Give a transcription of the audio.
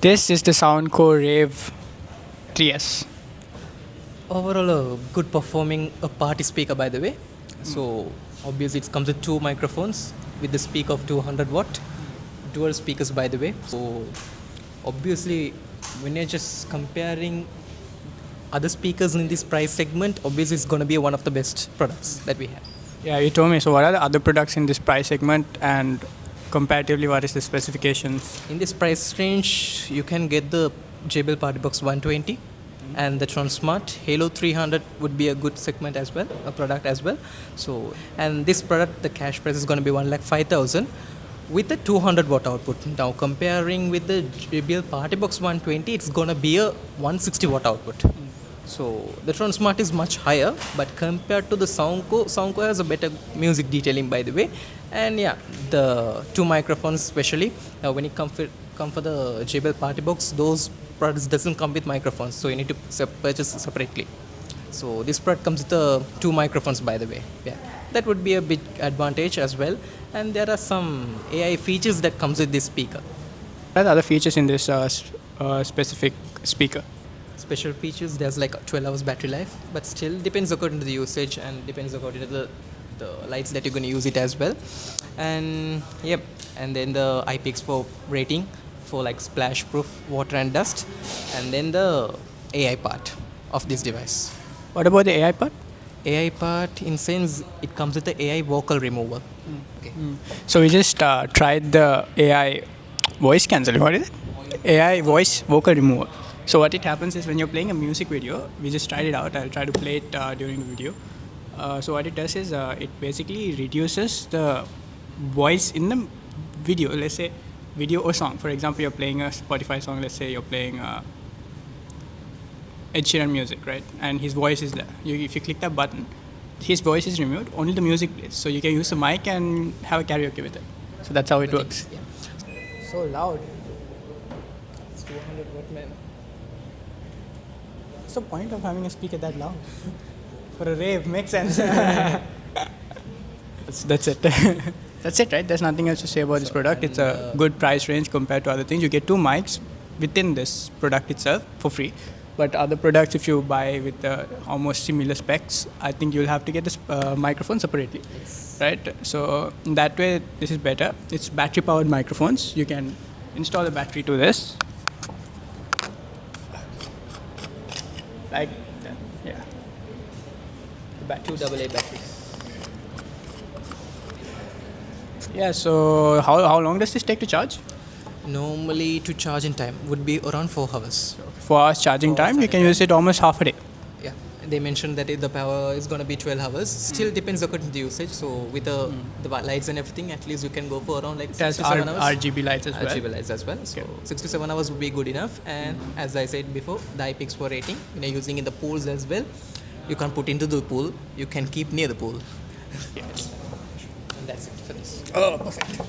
This is the Soundcore Rave 3S. Overall, a good performing a party speaker, by the way. So obviously it comes with two microphones with the speak of 200 watt, dual speakers, by the way. So obviously, when you're just comparing other speakers in this price segment, obviously it's going to be one of the best products that we have. Yeah, you told me. So, what are the other products in this price segment, and comparatively, what is the specifications? In this price range, you can get the JBL Party Box 120 and the Transmart Halo 300 would be a good segment as well, a product as well. So, and this product, the cash price is going to be 1,05,000 with the 200 watt output. Now, comparing with the JBL Party Box 120, it's going to be a 160 watt output. So the Transmart is much higher, but compared to the Soundcore has a better music detailing, by the way. And yeah, the two microphones especially. Now when it come for the JBL Party Box, those products doesn't come with microphones, so you need to purchase separately. So this product comes with two microphones, by the way. Yeah, that would be a big advantage as well. And there are some AI features that comes with this speaker. What are the other features in this specific speaker? Special features, there's like 12 hours battery life, but still depends according to the usage and depends according to the lights that you're going to use it as well. And yep, and then the IPX4 rating for like splash proof, water and dust, and then the AI part of this device. What about the AI part? AI part, in sense, it comes with the AI vocal remover. Okay. So we just tried the AI voice cancelling. What is it? AI voice vocal remover. So what it happens is when you're playing a music video, we just tried it out. I'll try to play it during the video. So what it does is it basically reduces the voice in the video. Let's say video or song. For example, you're playing a Spotify song. Let's say you're playing Ed Sheeran music, right? And his voice is there. If you click that button, his voice is removed. Only the music plays. So you can use the mic and have a karaoke with it. So that's how it works. Yeah. So loud. It's 200 watt, man. What's the point of having a speaker that loud? For a rave, makes sense. That's it. That's it, right? There's nothing else to say about this product. It's a good price range compared to other things. You get two mics within this product itself for free. But other products, if you buy with almost similar specs, I think you'll have to get this microphone separately, right? So in that way, this is better. It's battery-powered microphones. You can install the battery to this. Like that, yeah. Two AA batteries. Yeah, so how long does this take to charge? Normally, to charge in time would be around 4 hours. 4 hours charging time, you can use it almost half a day. Yeah, they mentioned that the power is going to be 12 hours. Still depends according to the usage. So with the lights and everything, at least you can go for around like 6 to 7 hours. RGB lights as well. RGB lights as well. So 6 to 7 hours would be good enough. And as I said before, the IPX4 rating, when you're using in the pools as well, you can put into the pool. You can keep near the pool. Yes. And that's it for this. Oh, perfect.